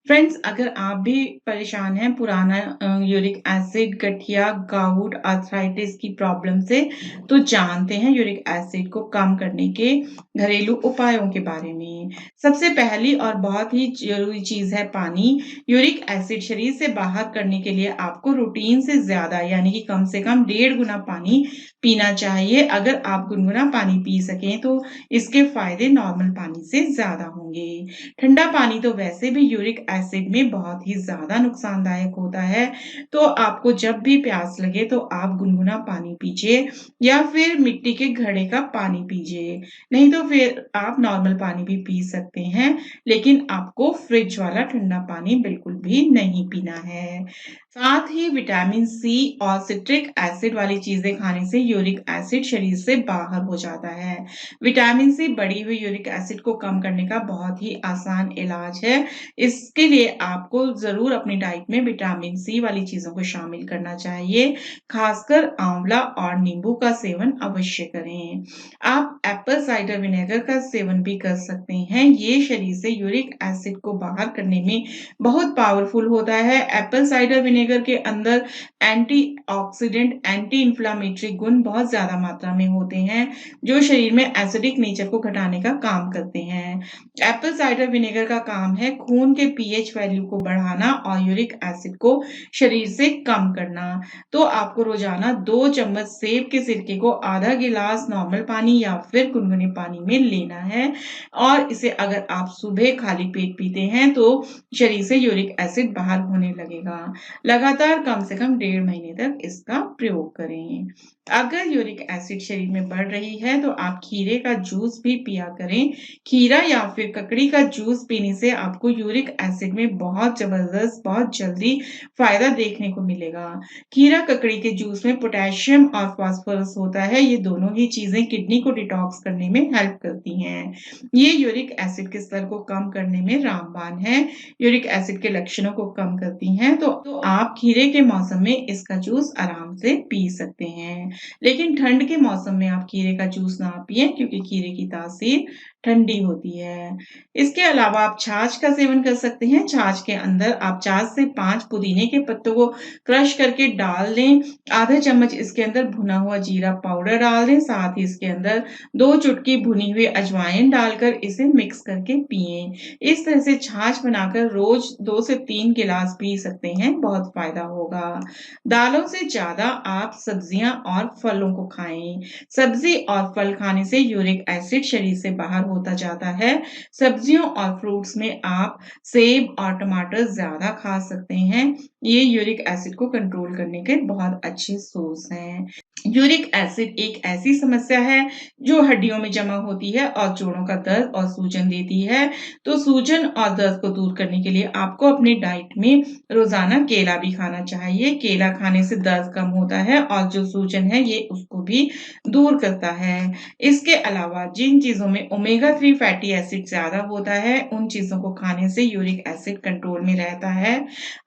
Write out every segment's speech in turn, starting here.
Friends, अगर आप भी परेशान हैं पुराना यूरिक एसिड, गठिया, गाउट, आर्थराइटिस की प्रॉब्लम से, तो जानते हैं यूरिक एसिड को कम करने के घरेलू उपायों के बारे में। सबसे पहली और बहुत ही ज़रूरी चीज़ है पानी। यूरिक एसिड शरीर से बाहर करने के लिए आपको रूटीन से ज़्यादा यानी कि कम से कम 1.5 गुना पानी पीना चाहिए। अगर आप गुनगुना पानी पी सकें तो इसके फ़ायदे नॉर्मल पानी से ज़्यादा होंगे। ठंडा पानी तो वैसे भी यूरिक एसिड में बहुत ही ज़्यादा नुकसानदायक होता है, तो आपको जब भी प्यास लगे तो आप गुनगुना पानी पीजिए या फिर मिट्टी के घड़े का पानी पीजिए। नहीं तो फिर आप नॉर्मल पानी भी पी सकते हैं, लेकिन आपको फ्रिज वाला ठंडा पानी बिल्कुल भी नहीं पीना है। साथ ही विटामिन सी और सिट्रिक एसिड वाली चीज़ें खाने से यूरिक एसिड शरीर से बाहर हो जाता है। विटामिन सी बढ़ी हुई यूरिक एसिड को कम करने का बहुत ही आसान इलाज है। इसके लिए आपको ज़रूर अपनी डाइट में विटामिन सी वाली चीज़ों को शामिल करना चाहिए। खासकर आंवला और नींबू का सेवन अवश्य करें। आप एप्पल साइडर विनेगर का सेवन भी कर सकते हैं। ये शरीर से यूरिक एसिड को बाहर करने में बहुत पावरफुल होता है। एप्पल साइडर विनेगर के अंदर एंटीऑक्सीडेंट, एंटी इन्फ्लेमेटरी गुण बहुत ज़्यादा मात्रा में होते हैं, जो शरीर में एसिडिक नेचर को घटाने का काम करते हैं। एप्पल साइडर विनेगर का काम है खून के पीएच वैल्यू को बढ़ाना और यूरिक एसिड को शरीर से कम करना। तो आपको रोजाना 2 चम्मच सेब के सिरके को आधा गिलास नॉर्मल पानी या फिर गुनगुने पानी में लेना है और इसे अगर आप सुबह खाली पेट पीते हैं तो शरीर से यूरिक एसिड बाहर होने लगेगा। लगातार कम से कम 1.5 महीने तक इसका प्रयोग करें। अगर यूरिक एसिड शरीर में बढ़ रही है तो आप खीरे का जूस भी पिया करें। खीरा या फिर ककड़ी का जूस पीने से आपको यूरिक एसिड में बहुत जबरदस्त, बहुत जल्दी फायदा देखने को मिलेगा। खीरा ककड़ी के जूस में पोटेशियम और फास्फोरस होता है। ये दोनों ही चीजें किडनी को डिटॉक्स करने में हेल्प करती हैं। ये यूरिक एसिड के स्तर को कम करने में रामबाण है। यूरिक एसिड के लक्षणों को कम करती हैं तो आप खीरे के मौसम में इसका जूस आराम से पी सकते हैं। लेकिन ठंड के मौसम में आप खीरे का जूस ना पिएँ क्योंकि खीरे की तासीर ठंडी होती है। इसके अलावा आप छाछ का सेवन कर सकते हैं। छाछ के अंदर आप 4 से 5 पुदीने के पत्तों को क्रश करके डाल दें। आधा चम्मच इसके अंदर भुना हुआ जीरा पाउडर डाल दें। साथ ही इसके अंदर 2 चुटकी भुनी हुई अजवाइन डालकर इसे मिक्स करके पिएँ। इस तरह से छाछ बनाकर रोज 2 से 3 गिलास पी सकते हैं, बहुत फायदा होगा। दालों से ज़्यादा आप सब्जियां और फलों को खाएं। सब्जी और फल खाने से यूरिक एसिड शरीर से बाहर होता जाता है। सब्जियों और फ्रूट्स में आप सेब और टमाटर ज़्यादा खा सकते हैं। ये यूरिक एसिड को कंट्रोल करने के बहुत अच्छे सोर्स हैं। यूरिक एसिड एक ऐसी समस्या है जो हड्डियों में जमा होती है और जोड़ों का दर्द और सूजन देती है। तो सूजन और दर्द को दूर करने के लिए आपको अपनी डाइट में रोजाना केला भी खाना चाहिए। केला खाने से दर्द कम होता है और जो सूजन है ये उसको भी दूर करता है। इसके अलावा जिन चीजों में ओमेगा 3 फैटी एसिड ज्यादा होता है उन चीजों को खाने से यूरिक एसिड कंट्रोल में रहता है।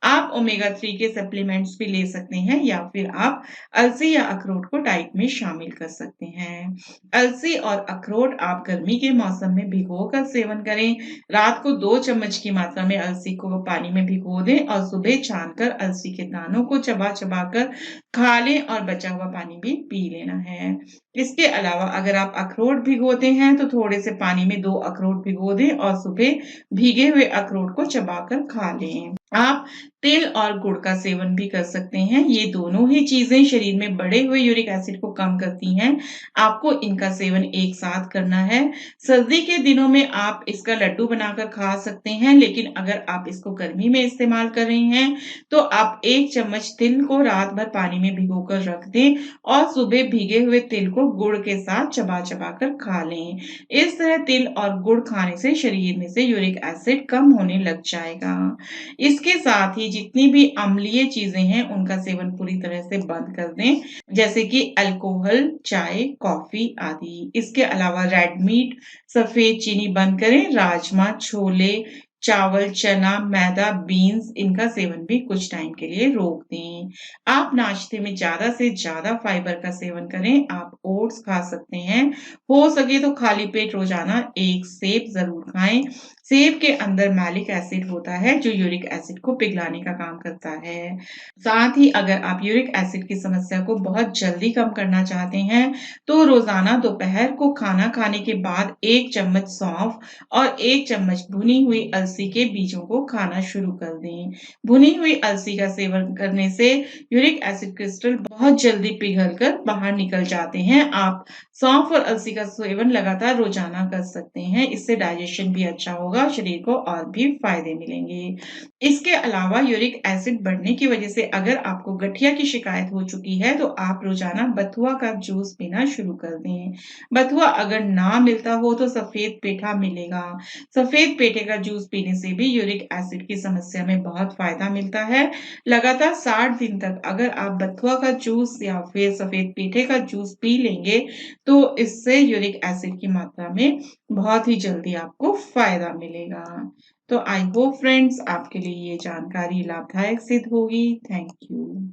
आप ओमेगा 3 के सप्लीमेंट्स भी ले सकते हैं या फिर आप अलसी या अखरोट को डाइट में शामिल कर सकते हैं। अलसी और अखरोट आप गर्मी के मौसम में भिगोकर सेवन करें। रात को 2 चम्मच की मात्रा में अलसी को पानी में भिगो दें और सुबह छानकर अलसी के दानों को चबा-चबा कर खा लें और बचा हुआ पानी भी पी लेना है। इसके अलावा अगर आप अखरोट भिगोते हैं तो थोड़े से पानी में 2 अखरोट भिगो दें और सुबह भीगे हुए अखरोट को चबाकर खा लें। आप तिल और गुड़ का सेवन भी कर सकते हैं। ये दोनों ही चीजें शरीर में बढ़े हुए यूरिक एसिड को कम करती हैं। आपको इनका सेवन एक साथ करना है। सर्दी के दिनों में आप इसका लड्डू बनाकर खा सकते हैं, लेकिन अगर आप इसको गर्मी में इस्तेमाल कर रहे हैं तो आप 1 चम्मच तिल को रात भर पानी में भिगोकर रख दें और सुबह भीगे हुए तिल को गुड़ के साथ चबा-चबा कर खा लें। इस तरह तिल और गुड़ खाने से शरीर में से यूरिक एसिड कम होने लग जाएगा। इसके साथ ही जितनी भी अम्लीय चीजें हैं उनका सेवन पूरी तरह से बंद कर दें, जैसे कि अल्कोहल, चाय, कॉफी आदि। इसके अलावा रेड मीट, सफेद चीनी बंद करें। राजमा, छोले, चावल, चना, मैदा, बीन्स इनका सेवन भी कुछ टाइम के लिए रोक दें। आप नाश्ते में ज़्यादा से ज़्यादा फाइबर का सेवन करें। आप ओट्स खा सकते हैं। हो सके तो खाली पेट रोजाना 1 सेब ज़रूर खाएँ। सेब के अंदर मैलिक एसिड होता है जो यूरिक एसिड को पिघलाने का काम करता है। साथ ही अगर आप यूरिक एसिड की समस्या को बहुत जल्दी कम करना चाहते हैं, तो रोज़ाना दोपहर को खाना खाने के बाद 1 चम्मच सौंफ और 1 चम्मच भुनी हुई अलसी के बीजों को खाना शुरू कर दें। भुनी हुई अलसी का सेवन करने से यूरिक एसिड क्रिस्टल बहुत जल्दी पिघलकर बाहर निकल जाते हैं। आप सौंफ और अलसी का सेवन लगातार रोज़ाना कर सकते हैं। इससे डाइजेशन भी अच्छा होगा, शरीर को और भी फ़ायदे मिलेंगे। इसके अलावा यूरिक एसिड बढ़ने की वजह से अगर आपको गठिया की शिकायत हो चुकी है, तो आप रोज़ाना बथुआ का जूस पीना शुरू कर दें। बथुआ अगर ना मिलता हो तो सफ़ेद पेठा मिलेगा। सफ़ेद पेठे का जूस पीने से भी यूरिक एसिड की समस्या में बहुत फ़ायदा मिलता है। लगातार 60 दिन तक अगर आप बथुआ का जूस या फिर सफ़ेद पेठे का जूस पी लेंगे, तो इससे यूरिक एसिड की मात्रा में बहुत ही जल्दी आपको फ़ायदा मिलेगा। तो आई होप फ्रेंड्स आपके लिए ये जानकारी लाभदायक सिद्ध होगी। Thank you.